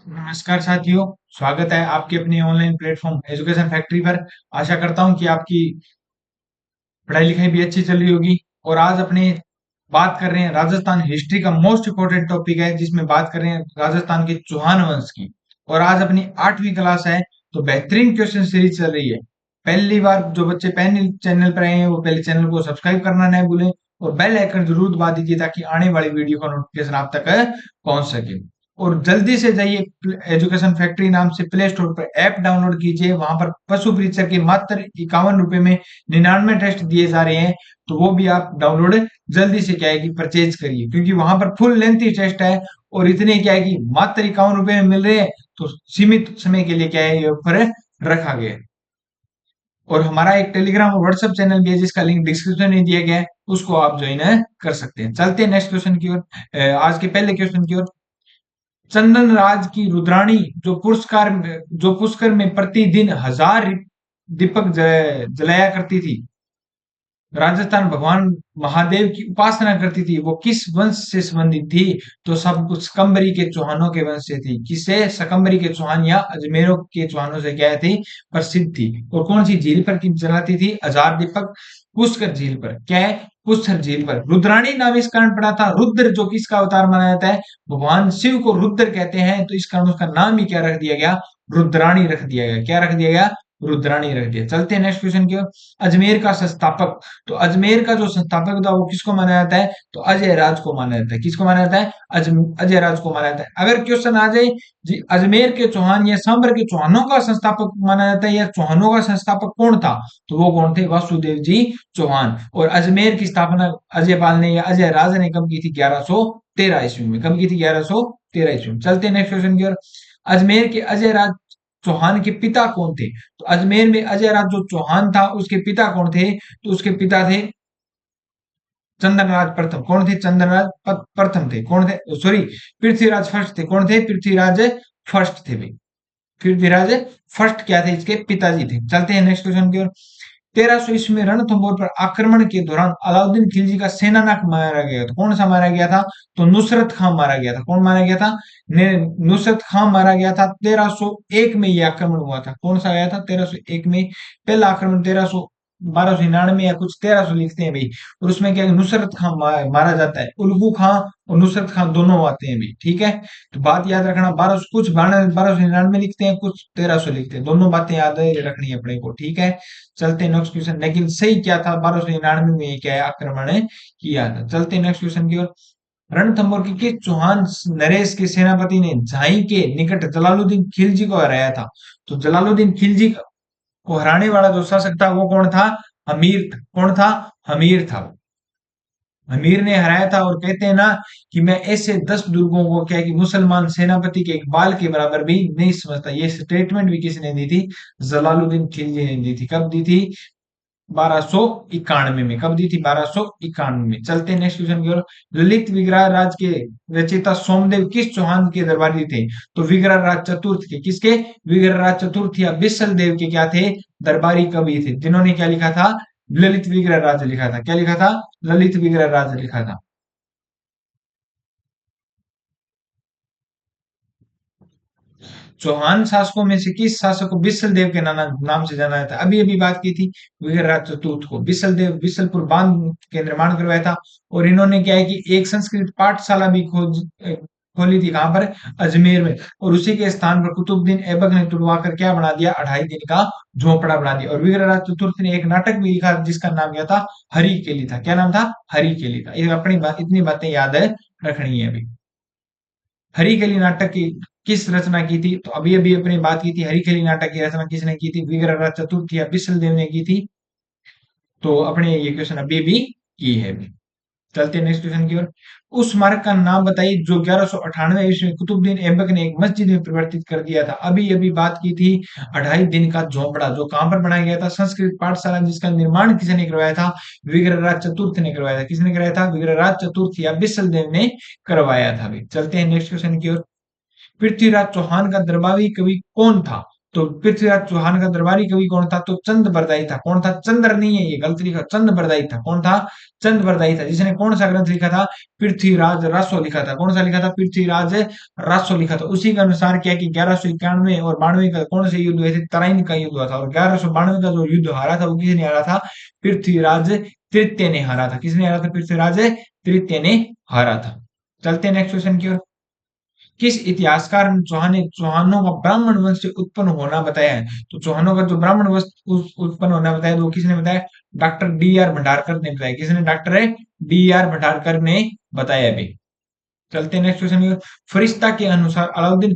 नमस्कार साथियों। स्वागत है आपके अपने ऑनलाइन प्लेटफॉर्म एजुकेशन फैक्ट्री पर। आशा करता हूं कि आपकी पढ़ाई लिखाई भी अच्छी चल रही होगी। और आज अपने बात कर रहे हैं राजस्थान हिस्ट्री का मोस्ट इम्पोर्टेंट टॉपिक है, जिसमें बात कर रहे हैं राजस्थान के चौहान वंश की। और आज अपनी 8वीं क्लास है, तो बेहतरीन क्वेश्चन सीरीज चल रही है। पहली बार जो बच्चे पहले चैनल पर आए हैं वो पहले चैनल को सब्सक्राइब करना न भूलें और बेल आइकन जरूर दबा दीजिए ताकि आने वाली वीडियो का नोटिफिकेशन आप तक पहुंच सके। और जल्दी से जाइए एजुकेशन फैक्ट्री नाम से प्ले स्टोर पर ऐप डाउनलोड कीजिए। वहां पर पशु परीक्षा के मात्र 51 रुपए में 99 टेस्ट दिए जा रहे हैं, तो वो भी आप डाउनलोड जल्दी से क्या है कि परचेज करिए, क्योंकि वहां पर फुल लेंथी टेस्ट है और इतने क्या है कि मात्र 51 रुपए में मिल रहे हैं। तो सीमित समय के लिए क्या है ये ऑफर रखा गया है। और हमारा एक टेलीग्राम और व्हाट्सएप चैनल भी है, जिसका लिंक डिस्क्रिप्शन में दिया गया है, उसको आप ज्वाइन कर सकते हैं। चलते हैं नेक्स्ट क्वेश्चन की ओर, आज के पहले क्वेश्चन की ओर। चंदन राज की रुद्राणी जो पुष्कर में प्रतिदिन 1000 दीपक जलाया करती थी, राजस्थान भगवान महादेव की उपासना करती थी, वो किस वंश से संबंधित थी? तो सब कुछ सकंबरी के चौहानों के वंश से थी। किससे? सकंबरी के चौहान या अजमेरों के चौहानों से क्या थी? प्रसिद्ध थी। और कौन सी झील पर की जलाती थी 1000 दीपक? पुष्कर झील पर। क्या है? पुष्कर झील पर। रुद्राणी नाम इस कारण पड़ा था, रुद्र जो किसका अवतार माना जाता है? भगवान शिव को रुद्र कहते हैं, तो इस कारण उसका नाम ही क्या रख दिया गया? रुद्राणी रख दिया गया। क्या रख दिया गया? रुद्राणी रख दिया। चलते हैं नेक्स्ट क्वेश्चन की ओर। अजमेर का संस्थापक। तो अजमेर का जो संस्थापक था वो किसको माना जाता है? तो अजय राज को माना जाता है। किसको माना जाता है? अजय राज को माना जाता है। अगर क्वेश्चन आ जाए जी अजमेर के चौहान या सांबर के चौहानों का संस्थापक माना जाता है या चौहानों का संस्थापक कौन था, तो वो कौन थे? वासुदेव जी चौहान। और अजमेर की स्थापना अजय पाल ने या अजय राज ने कब की थी? 1113 ईस्वी में। कब की थी? 1113 ईस्वी में। चलते हैं नेक्स्ट क्वेश्चन की ओर। अजमेर के अजय राज चौहान के पिता कौन थे? तो अजमेर में अजय राज जो चौहान था उसके पिता कौन थे? तो उसके पिता थे चंद्रराज प्रथम। कौन थे? चंद्रराज प्रथम थे। कौन थे? सॉरी, पृथ्वीराज फर्स्ट थे। कौन थे? पृथ्वीराज फर्स्ट थे भाई। पृथ्वीराज फर्स्ट क्या थे? इसके पिताजी थे। चलते हैं नेक्स्ट क्वेश्चन की ओर। 1300 ईस्वी में रणथंभौर पर आक्रमण के दौरान अलाउद्दीन खिलजी का सेनानायक मारा गया था। कौन सा मारा गया था? तो नुसरत खां मारा गया था। कौन मारा गया था? नुसरत खां मारा गया था। 1301 में ये आक्रमण हुआ था। कौन सा आया था? 1301 में पहला आक्रमण। 1299 या कुछ 1300 लिखते हैं भाई। और उसमें क्या है? नुसरत खां मारा जाता है। उल्गू खां और नुसरत खां दोनों आते हैं भाई। ठीक है, तो बात याद रखना। 1200 कुछ 1299 लिखते हैं, कुछ 1300 लिखते हैं। दोनों बातें याद रखनी है अपने को। ठीक है, चलते हैं नेक्स्ट क्वेश्चन। लेकिन सही क्या था? 1299 में क्या है? आक्रमण किया था। चलते हैं नेक्स्ट क्वेश्चन की ओर। रणथंभौर के किस चौहान नरेश के सेनापति ने झाई के निकट जलालुद्दीन खिलजी को हराया था? तो जलालुद्दीन खिलजी को हराने वाला जो शासक था वो कौन था? हमीर था। कौन था? हमीर था। हमीर ने हराया था। और कहते हैं ना कि मैं ऐसे 10 दुर्गों को क्या है कि मुसलमान सेनापति के एक बाल के बराबर भी नहीं समझता। ये स्टेटमेंट भी किसने दी थी? जलालुद्दीन खिलजी ने दी थी। कब दी थी? 1291 में। कब दी थी? 1291 में। चलते हैं नेक्स्ट क्वेश्चन की ओर। ललित विग्रह राज के रचयिता सोमदेव किस चौहान के दरबारी थे? तो विग्रह राज चतुर्थ के। किसके? विग्रह राज चतुर्थ या बिसल देव के क्या थे? दरबारी कवि थे, जिन्होंने क्या लिखा था? ललित विग्रह राज लिखा था। क्या लिखा था? ललित विग्रह राज लिखा था। चौहान शासकों में से किस शासक को बिसल देव के नाम से जाना जाता है? अभी अभी बात की थी वीरराज चतुर्थ को। बिसल देव बिसलपुर बांध के निर्माण करवाया था। और इन्होंने क्या है कि एक संस्कृत पाठशाला भी खोली थी। कहां पर? अजमेर में। और उसी के स्थान पर कुतुबुद्दीन ऐबक ने तुड़वा कर क्या बना दिया? 2.5 दिन का झोपड़ा बना दिया। और विग्रहराज चतुर्थ ने एक नाटक भी लिखा जिसका नाम क्या था? हरि केली था। क्या नाम था? हरि केली था। ये अपनी बात, इतनी बातें याद है रखनी है अभी। हरिकली नाटक की किस रचना की थी? तो अभी अभी अपनी बात की थी, हरिकली नाटक की रचना किसने की थी? विग्रहराज चतुर्थ या बिसल देव ने की थी। तो अपने ये क्वेश्चन अभी भी की है अभी। चलते हैं नेक्स्ट क्वेश्चन की ओर। उस स्मारक का नाम बताइए जो 1198 ईस्वी में कुतुबुद्दीन ऐबक ने एक मस्जिद में परिवर्तित कर दिया था। अभी अभी बात की थी 2.5 दिन का झोंपड़ा, जो कहां पर बनाया गया था? संस्कृत पाठशाला, जिसका निर्माण किसने करवाया था? विग्रहराज चतुर्थ ने करवाया था। किसने करवाया था? विग्रहराज चतुर्थ या बिसल देव ने करवाया था। अभी चलते हैं नेक्स्ट क्वेश्चन की ओर। पृथ्वीराज चौहान का दरबारी कवि कौन था? तो पृथ्वीराज चौहान का दरबारी कवि कौन था? तो चंद बरदाई था। कौन था? चंद्र नहीं है, ये गलत लिखा, चंद बरदाई था। कौन था? चंद बरदाई था, जिसने कौन सा ग्रंथ लिखा था? पृथ्वीराज रासो लिखा था। कौन सा लिखा था? पृथ्वीराज रासो लिखा था। उसी के अनुसार क्या है कि 1191 और 92 का कौन से युद्ध हुए थे? तराइन का युद्ध हुआ था। और 1192 का जो युद्ध हारा था वो किसने हारा था? पृथ्वीराज तृतीय ने हारा था। किसने हारा था? पृथ्वीराज तृतीय ने हारा था। चलते हैं नेक्स्ट क्वेश्चन की ओर। किस इतिहासकार ने चौहानों का ब्राह्मण वंश से उत्पन्न होना बताया है? तो चौहानों का जो ब्राह्मण वंश उत्पन्न होना बताया, तो वो किसने बताया? डॉक्टर डी आर भंडारकर ने बताया। किसने? डॉक्टर डी आर भंडारकर ने बताया भी। चलते हैं नेक्स्ट क्वेश्चन। फरिश्ता के अनुसार अलाउद्दीन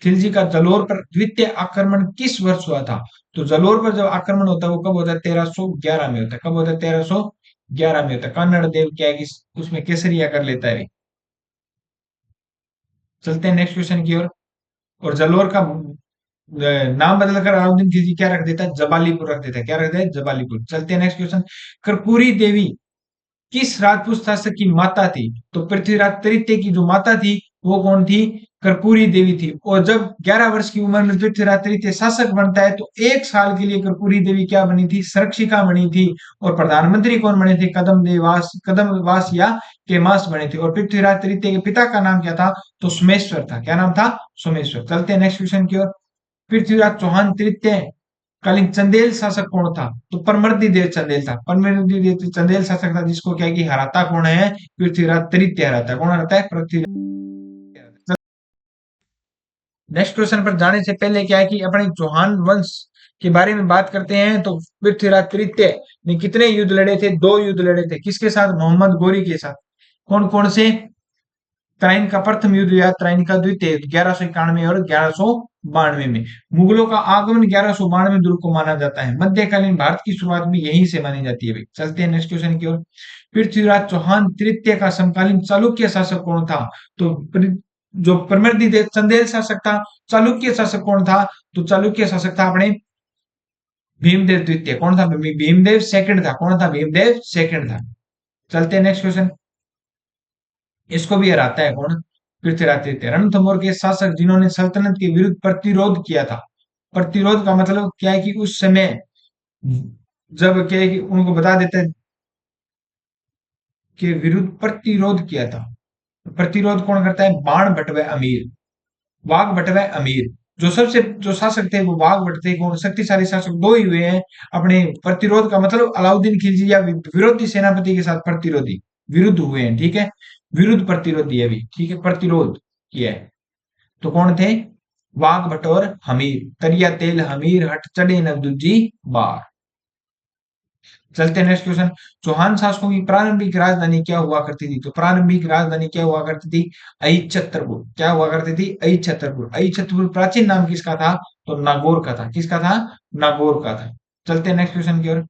खिलजी का जलोर पर द्वितीय आक्रमण किस वर्ष हुआ था? तो जलोर पर जब आक्रमण होता है वो कब होता है? 1311 में होता है। कब होता है? 1311 में होता है। कन्नड़ देव क्या है कि उसमें केसरिया कर लेता है। चलते हैं नेक्स्ट क्वेश्चन की ओर। और जलोर का नाम बदलकर अलाउद्दीन खिलजी क्या रख देता है? जबालीपुर रख देता है। क्या रख देता है? जबालीपुर। चलते हैं नेक्स्ट क्वेश्चन। कर्पूरी देवी किस राजपूत शासक की माता थी? तो पृथ्वीराज तृतीय की जो माता थी वो कौन थी? कर्पूरी देवी थी। और जब 11 वर्ष की उम्र में पृथ्वीराज तृतीय शासक बनता है तो एक साल के लिए कर्पूरी देवी क्या बनी थी? संरक्षिका बनी थी। और प्रधानमंत्री कौन बने थे? कदमवास या केमास बने थे। और पृथ्वीराज तृतीय के पिता का नाम क्या था? तो सोमेश्वर था। क्या नाम था? सोमेश्वर। चलते हैं नेक्स्ट क्वेश्चन की ओर। पृथ्वीराज चौहान तृतीय कालीन चंदेल शासक कौन था? तो परमर्दी देव चंदेल था। परमर्दी देव चंदेल शासक था, जिसको क्या है कि हराता कौन है? पृथ्वीराज तृतीय हराता है। कौन हराता है? पृथ्वीराज। नेक्स्ट क्वेश्चन पर जाने से पहले क्या है कि अपने चौहान वंश के बारे में बात करते हैं। तो पृथ्वीराज तृतीय ने कितने युद्ध लड़े थे? 2 युद्ध लड़े थे। किसके साथ? मोहम्मद गोरी के साथ। कौन कौन से? तराइन का प्रथम युद्ध या तराइन का द्वितीय युद्ध 1191 और 1192 में। मुगलों का आगमन 1192 दुर्ग को माना जाता है। मध्यकालीन भारत की शुरुआत भी यहीं से मानी जाती है भाई। चलते हैं नेक्स्ट क्वेश्चन की ओर। पृथ्वीराज चौहान तृतीय का समकालीन चालुक्य शासक कौन था? तो जो परमर्दी चंदेल शासक था। चालुक्य शासक कौन था? तो चालुक्य शासक था अपने भीमदेव द्वितीय। कौन था? भीमदेव सेकंड था। कौन था? भीमदेव सेकंड था। चलते हैं नेक्स्ट क्वेश्चन। इसको भी हराता है कौन? पृथ्वीराज तृतीय। रणथंभौर के शासक जिन्होंने सल्तनत के विरुद्ध प्रतिरोध किया था। प्रतिरोध का मतलब क्या है कि उस समय जब क्या है कि उनको बता देते हैं के विरुद्ध प्रतिरोध किया था। प्रतिरोध कौन करता है? बाण भट्ट व अमीर। वाघ भट्ट व अमीर। जो शासक थे वो वाघ भट्ट थे। कौन? शक्तिशाली शासक दो ही हुए हैं। अपने प्रतिरोध का मतलब अलाउद्दीन खिलजी या विरोधी सेनापति के साथ प्रतिरोधी विरुद्ध हुए हैं। ठीक है, विरुद्ध प्रतिरोधी अभी। ठीक है, प्रतिरोध किया है। तो कौन थे? वाघ भट्ट और हमीर। तरिया तेल हमीर हट चढ़े नवदुज्जी बार। चलते हैं नेक्स्ट क्वेश्चन। चौहान शासकों की प्रारंभिक राजधानी क्या हुआ करती थी? तो प्रारंभिक राजधानी क्या हुआ करती थी? अहिच्छत्रपुर। क्या हुआ करती थी? अहिच्छत्रपुर। अहिच्छत्रपुर प्राचीन नाम किसका था? तो नागौर का था। किसका था? नागौर का था। चलते हैं नेक्स्ट क्वेश्चन की ओर।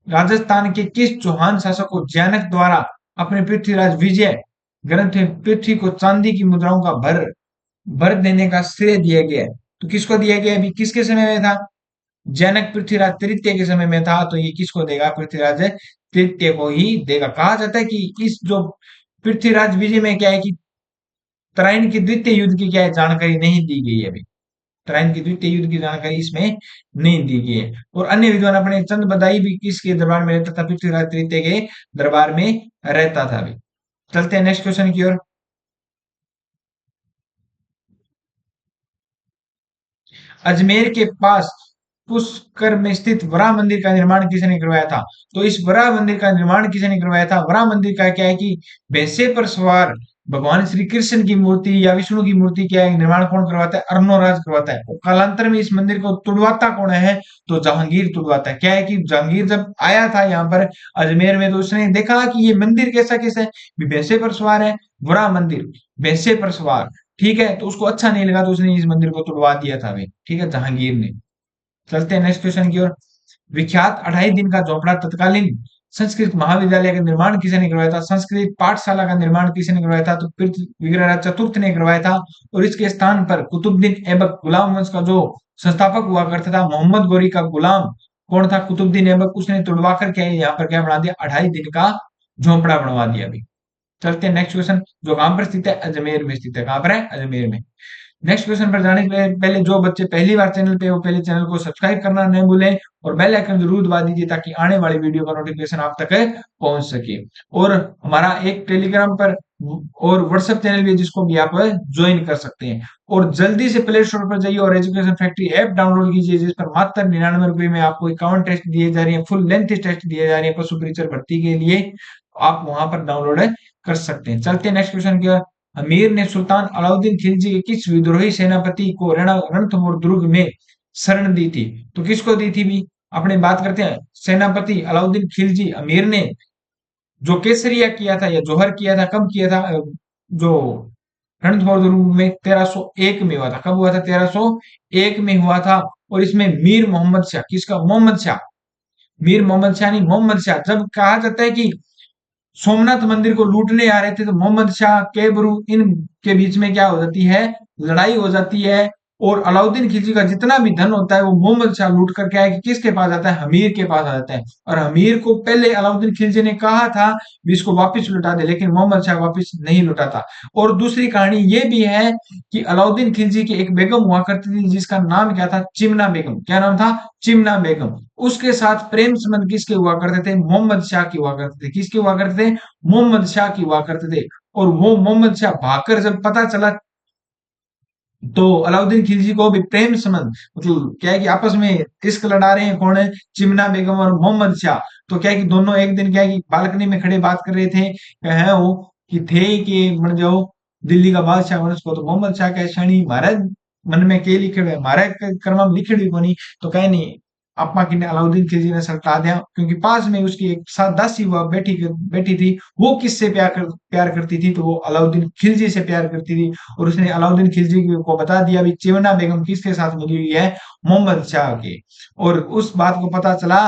राजस्थान के किस चौहान शासक को जैनक द्वारा अपने पृथ्वीराज विजय ग्रंथ में पृथ्वी को चांदी की मुद्राओं का भर भर देने का श्रेय दिया गया है? तो किसको दिया गया? अभी किसके समय में था? जनक पृथ्वीराज तृतीय के समय में था। तो ये किसको देगा? पृथ्वीराज तृतीय को ही देगा। कहा जाता है कि इस जो पृथ्वीराज विजय में क्या है कि तराइन के द्वितीय युद्ध की क्या है जानकारी नहीं दी गई है अभी। तराइन के द्वितीय युद्ध की जानकारी इसमें नहीं दी गई है। और अन्य विद्वान अपने चंद बदाई भी किसके दरबार में रहता था? पृथ्वीराज तृतीय के दरबार में रहता था अभी। चलते हैं नेक्स्ट क्वेश्चन की ओर। अजमेर के पास पुष्कर में स्थित वराह मंदिर का निर्माण किसने करवाया था? तो इस वराह मंदिर का निर्माण किसने करवाया था? वराह मंदिर का क्या है कि भैंसे पर सवार भगवान श्री कृष्ण की मूर्ति या विष्णु की मूर्ति क्या है निर्माण कौन करवाता है? अर्णोराज करवाता है। और कालांतर में इस मंदिर को तुड़वाता कौन है? तो जहांगीर तुड़वाता है। क्या है कि जहांगीर जब आया था यहाँ पर अजमेर में तो उसने देखा कि ये मंदिर कैसा कैसा है, भैंसे पर सवार है, वराह मंदिर भैंसे पर सवार। ठीक है, तो उसको अच्छा नहीं लगा तो उसने इस मंदिर को तुड़वा दिया था भाई। ठीक है, जहांगीर ने। चलते हैं नेक्स्ट क्वेश्चन की ओर। विख्यात 2.5 दिन का झोपड़ा तत्कालीन संस्कृत महाविद्यालय का निर्माण किसने करवाया था? संस्कृत पाठशाला का निर्माण किसने करवाया था? तो पृथ्वीराज चतुर्थ ने करवाया था। और इसके स्थान पर कुतुबुद्दीन ऐबक गुलाम वंश का जो संस्थापक हुआ करता था मोहम्मद गोरी का गुलाम कौन था? कुतुबुद्दीन ऐबक। उसने तुड़वा कर क्या यहाँ पर क्या बना दिया? 2.5 दिन का झोपड़ा बनवा दिया अभी। चलते हैं नेक्स्ट क्वेश्चन। जो कहां पर स्थित है? अजमेर में स्थित है। कहां पर है? अजमेर में। नेक्स्ट क्वेश्चन पर जाने के पहले जो बच्चे पहली बार चैनल पे हो, पहले चैनल को सब्सक्राइब करना न भूलें और बेल आइकन जरूर दबा दीजिए ताकि आने वाली वीडियो का नोटिफिकेशन आप तक पहुंच सके। और हमारा एक टेलीग्राम पर और व्हाट्सएप चैनल भी है जिसको भी आप ज्वाइन कर सकते हैं। और जल्दी से प्ले स्टोर पर जाइए और एजुकेशन फैक्ट्री ऐप डाउनलोड कीजिए, जिस पर मात्र 99 रुपए में आपको इक्यावन टेस्ट दिए जा रहे हैं, फुल लेंथ टेस्ट दिए जा रहे हैं पशु परीक्षक भर्ती के लिए। आप वहां पर डाउनलोड कर सकते हैं। चलते हैं नेक्स्ट क्वेश्चन की ओर। अमीर ने सुल्तान अलाउद्दीन खिलजी के किस विद्रोही सेनापति को रणथंभौर दुर्ग में शरण दी थी? तो किसको दी थी भी? अपने बात करते हैं सेनापति अलाउद्दीन खिलजी अमीर ने जो केसरिया किया था या जोहर किया था, कब किया था? जो रणथंभौर दुर्ग में 1301 में हुआ था। कब हुआ था? 1301 में हुआ था। और इसमें मीर मोहम्मद शाह, किसका? मोहम्मद शाह, मीर मोहम्मद शाह नहीं, मोहम्मद शाह। जब कहा जाता है कि सोमनाथ मंदिर को लूटने आ रहे थे तो मोहम्मद शाह केबरू इन के बीच में क्या हो जाती है? लड़ाई हो जाती है। और अलाउद्दीन खिलजी का जितना भी धन होता है वो मोहम्मद शाह लूट करके आए कि किसके पास आता है? हमीर के पास आ जाता है। और हमीर को पहले अलाउद्दीन खिलजी ने कहा था भी इसको वापस लुटा दे, लेकिन मोहम्मद शाह वापस नहीं लुटाता। और दूसरी कहानी ये भी है कि अलाउद्दीन खिलजी की एक बेगम हुआ करती थी जिसका नाम क्या था? चिमना बेगम। क्या नाम था? चिमना बेगम। उसके साथ प्रेम संबंध किसके हुआ करते थे? मोहम्मद शाह की हुआ करते थे। किसके हुआ करते थे? मोहम्मद शाह की हुआ करते थे। और वो मोहम्मद शाह भागकर जब पता चला तो अलाउद्दीन खिलजी को भी प्रेम संबंध, मतलब क्या है कि आपस में इश्क लड़ा रहे हैं। कौन है? चिमना बेगम और मोहम्मद शाह। तो क्या है कि दोनों एक दिन क्या है कि बालकनी में खड़े बात कर रहे थे, है वो कि थे कि बन जाओ दिल्ली का बादशाह बन सको। तो मोहम्मद शाह कहे शाणी महाराज मन में के लिखे हुए महाराज कर्मा में लिखे हुई कोनी। तो कहे नहीं, आपा किन्ने अलाउद्दीन खिलजी ने सल्टा दिया, क्योंकि पास में उसकी एक साथ दासी हुआ बैठी थी। वो किससे प्यार करती थी? तो वो अलाउद्दीन खिलजी से प्यार करती थी। और उसने अलाउद्दीन खिलजी को बता दिया भी चिमना बेगम किसके साथ मिली हुई है? मोहम्मद शाह के। और उस बात को पता चला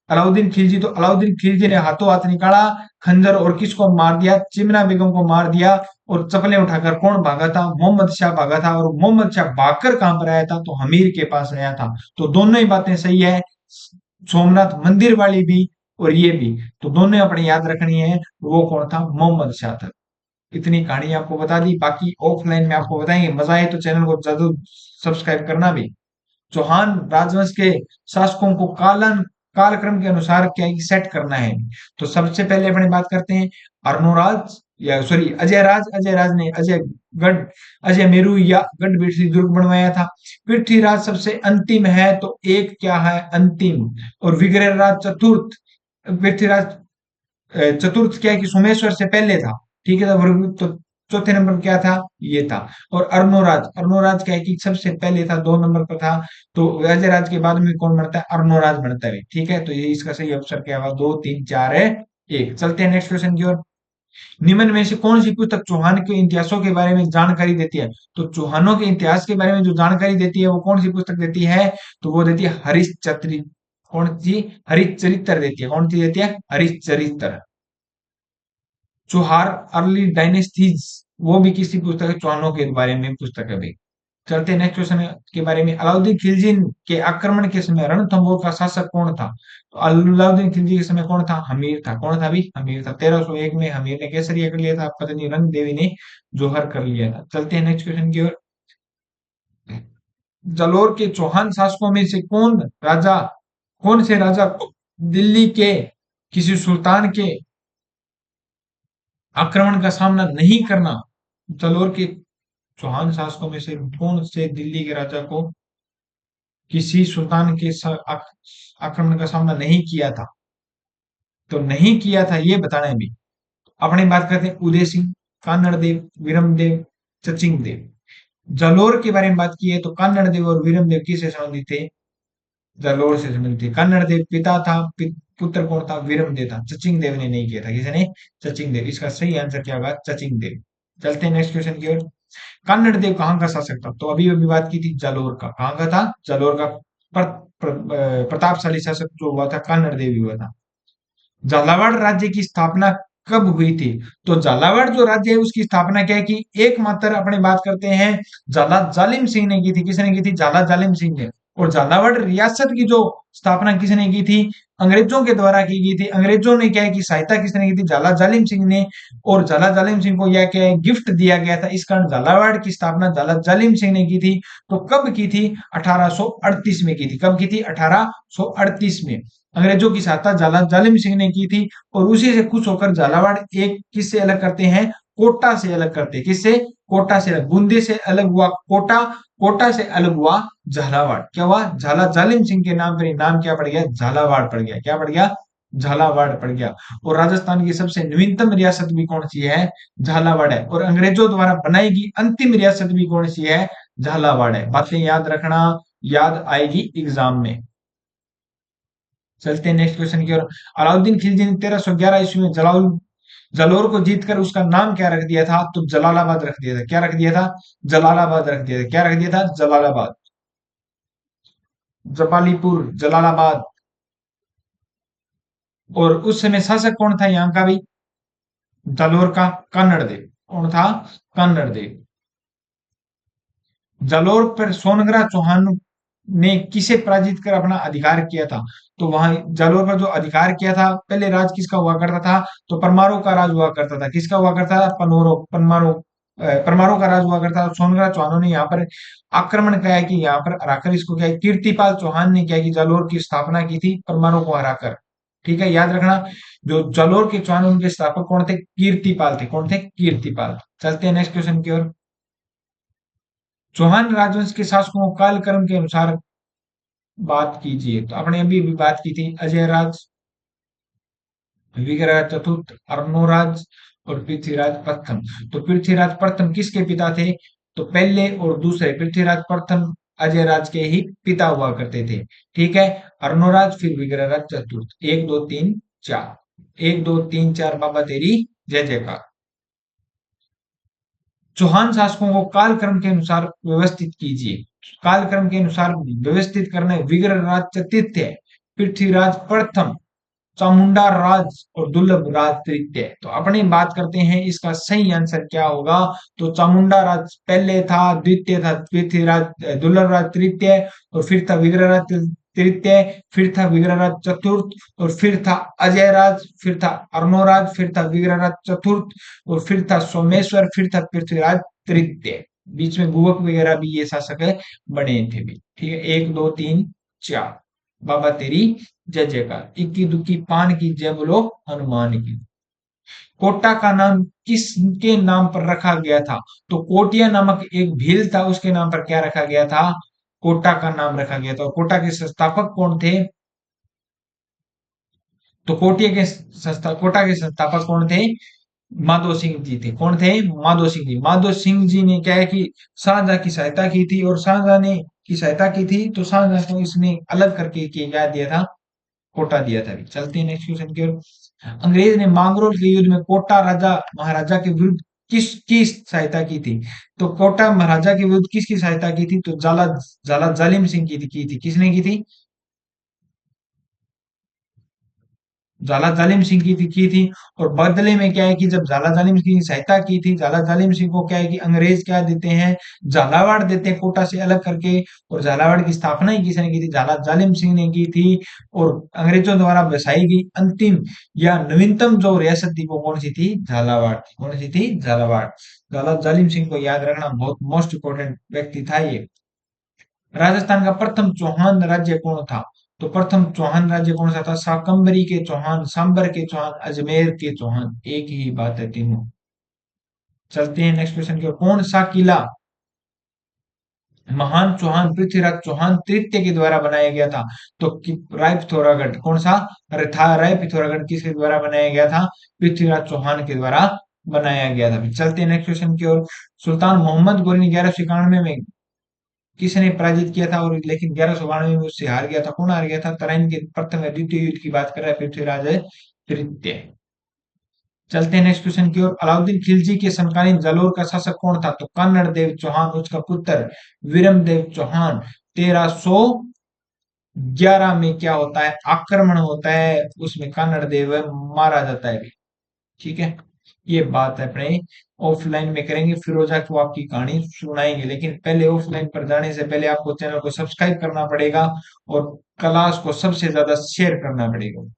अलाउद्दीन खिलजी, तो अलाउद्दीन खिलजी ने हाथों हाथ निकाला खंजर और किसको मार दिया? चिमना बेगम को मार दिया। और चप्पलें उठाकर कौन भागा था? मोहम्मद शाह भागा था। और मोहम्मद शाह भागकर कहां पर आया था? तो हमीर के पास आया था। तो दोनों ही बातें सही है, सोमनाथ मंदिर वाली भी और ये भी। तो दोनों अपने याद रखनी है। वो कौन था? मोहम्मद शाह था। इतनी कहानी आपको बता दी, बाकी ऑफलाइन में आपको बताएंगे। मजा आए तो चैनल को जरूर सब्सक्राइब करना भी। चौहान राजवंश के शासकों को कालक्रम के अनुसार क्या सेट करना है? तो सबसे पहले अपने बात करते हैं अर्नोराज या सॉरी अजय राज ने गढ़ अजय मेरू या गढ़ पृथ्वी दुर्ग बनवाया था। पृथ्वीराज सबसे अंतिम है, तो एक क्या है? अंतिम। और विग्रहराज चतुर्थ, पृथ्वीराज चतुर्थ क्या है कि सोमेश्वर से पहले था। ठीक है, तो चौथे नंबर क्या था? ये था। और अर्नोराज क्या है कि सबसे पहले था, 2 नंबर पर था। तो राज के बाद में कौन बनता है? अर्नोराज बनता है। ठीक है, तो ये इसका सही अक्षर क्या हुआ? 2 3 4 है 1। चलते हैं नेक्स्ट क्वेश्चन की ओर। निम्न में से कौन सी पुस्तक चौहान के इतिहासों के बारे में जानकारी देती है? तो चौहानों के इतिहास के बारे में जो जानकारी देती है वो कौन सी पुस्तक देती है? तो वो देती है हरिश्चरित्र। कौन सी? हरिश्चरित्र देती है। कौन सी देती है? हरिश्चरित्र। चौहार अर्ली डायनेस्टीज, वो भी किसी पुस्तक है, चौहानों के बारे में पुस्तक है भाई। चलते हैं नेक्स्ट क्वेश्चन के बारे में। अलाउद्दीन खिलजी के आक्रमण के समय रणथंभौर का शासक कौन था? तो अलाउद्दीन खिलजी के समय कौन था? हमीर था। कौन था भी? हमीर था। 1301 में हमीर ने केसरिया कर लिया था, पता नहीं रंग देवी ने जोहर कर लिया था। चलते हैं नेक्स्ट क्वेश्चन की ओर। जालोर के चौहान शासकों में से कौन से राजा को दिल्ली के किसी सुल्तान के आक्रमण का सामना नहीं करना? जालोर के चौहान शासकों में से कौन से दिल्ली के राजा को किसी सुल्तान के आक्रमण का सामना नहीं किया था? तो नहीं किया था ये बताना है भी। अपनी बात करते हैं उदय सिंह, कान्नड़ देव, विरम देव, चचिंग देव। जालोर के बारे में बात की है तो कान्नड़ देव और विरम देव किससे संबंधित थे? जालोर से संबंधित थे। कन्नड़ देव पिता था, पुत्र कौन था? विरम देव था। चचिंग देव ने नहीं किया था। किसने? चचिंग देव। इसका सही आंसर क्या होगा? चचिंग देव। चलते हैं नेक्स्ट क्वेश्चन की ओर। कन्नड़ देव कहाँ का शासक था? तो अभी अभी बात की थी जालोर का। कहाँ का था? जालोर का। प्रतापशाली शासक जो हुआ था कन्नड़ देव ही हुआ था। झालावाड़ राज्य की स्थापना कब हुई थी? तो झालावाड़ जो राज्य है उसकी स्थापना क्या है कि एकमात्र अपने बात करते हैं झाला जालिम सिंह ने की थी। किसने की थी? झाला जालिम सिंह ने। और झालावाड़ रियासत की जो स्थापना किसने की थी? अंग्रेजों के द्वारा की गई थी। अंग्रेजों ने क्या है कि सहायता किसने की थी? झाला जालिम सिंह ने। और झाला जालिम सिंह को यह क्या है, गिफ्ट दिया गया था। इस कारण झालावाड़ की स्थापना झाला जालिम सिंह ने की थी। तो कब की थी? 1838 में की थी। कब की थी? 1838 में। अंग्रेजों की सहायता झाला जालिम सिंह ने की थी। और उसी से खुश होकर झालावाड़ एक किससे अलग करते हैं? कोटा से अलग करते हैं। किससे? कोटा से अलग। बूंदी से अलग हुआ कोटा, कोटा से अलग हुआ झालावाड़। क्या हुआ? झाला जालिम सिंह के नाम पर ये नाम क्या पड़ गया? झालावाड़ पड़ गया। क्या पड़ गया? झालावाड़ पड़ गया। और राजस्थान की सबसे नवीनतम रियासत भी कौन सी है? झालावाड़ है। और अंग्रेजों द्वारा बनाई गई अंतिम रियासत भी कौन सी है? झालावाड़ है। बातें याद रखना, याद आएगी एग्जाम में। चलते हैं नेक्स्ट क्वेश्चन की ओर। अलाउद्दीन खिलजी ने 1311 ईस्वी में जलोर को जीतकर उसका नाम क्या रख दिया था? तो जलालाबाद रख दिया था। क्या रख दिया था? जलालाबाद रख दिया था। क्या रख दिया था? जलालाबाद। जपालीपुर, जलालाबाद। और उस समय शासक कौन था यहाँ का भी? जालोर का? कन्नड़ देव। कौन था? कन्नड़ देव। जालोर पर सोनग्रा चौहान ने किसे पराजित कर अपना अधिकार किया था? तो वहां जालोर पर जो अधिकार किया था, पहले राज किसका हुआ करता था? तो परमारों का राज हुआ करता था। किसका हुआ करता था? परमारों का राज हुआ करता था। सोनग्रा चौहानों ने यहाँ पर आक्रमण किया है कि यहाँ पर हराकर इसको क्या है, कीर्तिपाल चौहान ने क्या है कि जालोर की स्थापना की थी परमारों को हराकर। ठीक है, याद रखना। जो जालोर के चौहान उनके स्थापक कौन थे? कीर्तिपाल थे। कौन थे? कीर्तिपाल। चलते हैं नेक्स्ट क्वेश्चन की ओर। चौहान राजवंश के शासकों को कालक्रम के अनुसार बात कीजिए। तो आपने अभी भी बात की थी। अजय राज, विग्रह चतुर्थ, अर्नोराज और पृथ्वीराज प्रथम। तो पृथ्वीराज प्रथम किसके पिता थे? तो पहले और दूसरे पृथ्वीराज प्रथम अजय राज के ही पिता हुआ करते थे। ठीक है। अर्नोराज, फिर विग्रहराज चतुर्थ। एक दो तीन चार, एक दो तीन चार, बाबा तेरी जय जयकार। चौहान शासकों को कालक्रम के अनुसार व्यवस्थित कीजिए। कालक्रम के अनुसार व्यवस्थित करने विग्रहराज चतुर्थ, पृथ्वीराज प्रथम, चामुंडा राज और दुर्लभ राज तृतीय। तो अपनी बात करते हैं इसका सही आंसर क्या होगा? तो चामुंडा राज पहले था, द्वितीय था पृथ्वीराज, दुर्लभ राज तृतीय, और फिर था विग्रहराज तृतीय, फिर था विग्रहराज चतुर्थ, और फिर था अजय राज, फिर था अर्णोराज, फिर था विग्रहराज चतुर्थ, और फिर था सोमेश्वर, फिर था पृथ्वीराज तृतीय। बीच में गुवक वगैरह भी ये शासक बने थे भी। ठीक है, एक दो तीन चार, बाबा तेरी जय जयकार। इक्की दुक्की पान की जय बोलो हनुमान की। कोटा का नाम किसके नाम पर रखा गया था? तो कोटिया नामक एक भील था, उसके नाम पर क्या रखा गया था? कोटा का नाम रखा गया था। और कोटा के संस्थापक कौन थे? तो कोटा के संस्थापक कौन थे? माधो सिंह जी थे। कौन थे? माधो सिंह जी। माधो सिंह जी ने क्या है कि शाहजहां की सहायता की थी, और शाहजहां ने की सहायता की थी तो शाहजहां को इसने अलग करके क्या दिया था? कोटा दिया था। अभी चलते हैं नेक्स्ट क्वेश्चन की ओर। अंग्रेज ने मांगरोल के युद्ध में कोटा राजा महाराजा के विरुद्ध किसकी सहायता की थी? तो कोटा महाराजा के विरुद्ध किसकी सहायता की थी? तो जाला जाला जालिम सिंह की थी। किसने की थी? झाला जालिम सिंह की थी। और बदले में क्या है कि जब झाला जालिम सिंह की सहायता की थी, झाला जालिम सिंह को क्या है कि अंग्रेज क्या देते हैं? झालावाड़ देते हैं कोटा से अलग करके। और झालावाड़ की स्थापना ही किसने की थी? झाला जालिम सिंह ने की थी। और अंग्रेजों द्वारा बसाई गई अंतिम या नवीनतम जो रियासत थी वो कौन सी थी? झालावाड़ थी। कौन सी थी? झालावाड़। झाला जालिम सिंह को याद रखना, बहुत मोस्ट इंपोर्टेंट व्यक्ति था ये। राजस्थान का प्रथम चौहान राज्य कौन था? तो प्रथम चौहान राज्य कौन सा था? शाकंभरी के चौहान, सांबर के चौहान, अजमेर के चौहान। एक ही बात है तीनों। चलते हैं नेक्स्ट क्वेश्चन की ओर। कौन सा किला महान चौहान पृथ्वीराज चौहान तृतीय के द्वारा बनाया गया था? तो राय पिथौरागढ़। कौन सा? अरे था राय पिथौरागढ़ किसके द्वारा बनाया गया था? पृथ्वीराज चौहान के द्वारा बनाया गया था। चलते हैं नेक्स्ट क्वेश्चन की ओर। सुल्तान मोहम्मद गोरी ने 1191 में किसने पराजित किया था? और लेकिन 1192 में उससे हार गया था। कौन हार गया था? तराइन के प्रथम या द्वितीय युद्ध की बात कर रहा है पृथ्वीराज तृतीय। चलते हैं नेक्स्ट क्वेश्चन की ओर। अलाउद्दीन खिलजी के समकालीन जालोर का शासक कौन था? तो कन्नड़ देव चौहान, उसका पुत्र विरम देव चौहान। 1311 में क्या होता है? आक्रमण होता है, उसमें कन्नड़ देव मारा जाता है। ठीक है, ये बात अपने ऑफलाइन में करेंगे, फिरोजा को आपकी कहानी सुनाएंगे। लेकिन पहले ऑफलाइन पर जाने से पहले आपको चैनल को सब्सक्राइब करना पड़ेगा और क्लास को सबसे ज्यादा शेयर करना पड़ेगा।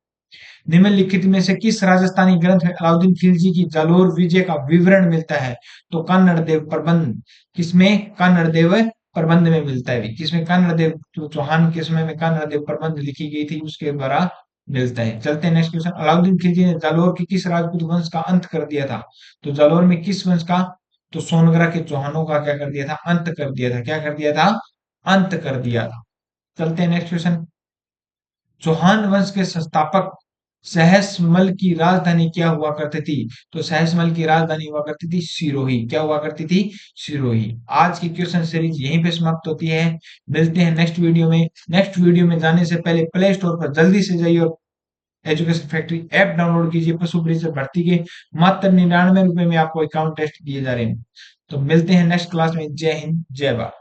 निम्नलिखित में से किस राजस्थानी ग्रंथ में अलाउद्दीन खिलजी की जालोर विजय का विवरण मिलता है? तो कन्नड़ देव प्रबंध। किसमें? कन्नड़ देव प्रबंध में मिलता है। किसमें? कन्नड़ देव चौहान के समय में कन्नड़ देव प्रबंध लिखी गई थी, उसके द्वारा मिलता है। चलते हैं नेक्स्ट क्वेश्चन। अलाउद्दीन खिलजी ने जालोर के किस राजपूत वंश का अंत कर दिया था? तो जालोर में किस वंश का? तो सोनगरा के चौहानों का क्या कर दिया था? अंत कर दिया था। क्या कर दिया था? अंत कर दिया था। चलते हैं नेक्स्ट क्वेश्चन। चौहान वंश के संस्थापक सहसमल की राजधानी क्या हुआ करती थी? तो सहसमल की राजधानी हुआ करती थी सिरोही। क्या हुआ करती थी? सिरोही। आज की क्वेश्चन सीरीज यहीं पे समाप्त होती है। मिलते हैं नेक्स्ट वीडियो में। नेक्स्ट वीडियो में जाने से पहले प्ले स्टोर पर जल्दी से जाइए और एजुकेशन फैक्ट्री ऐप डाउनलोड कीजिए। पशु परिचय भर्ती के मात्र 99 रुपए में आपको अकाउंट टेस्ट दिए जा रहे हैं। तो मिलते हैं नेक्स्ट क्लास में। जय हिंद, जय भारत।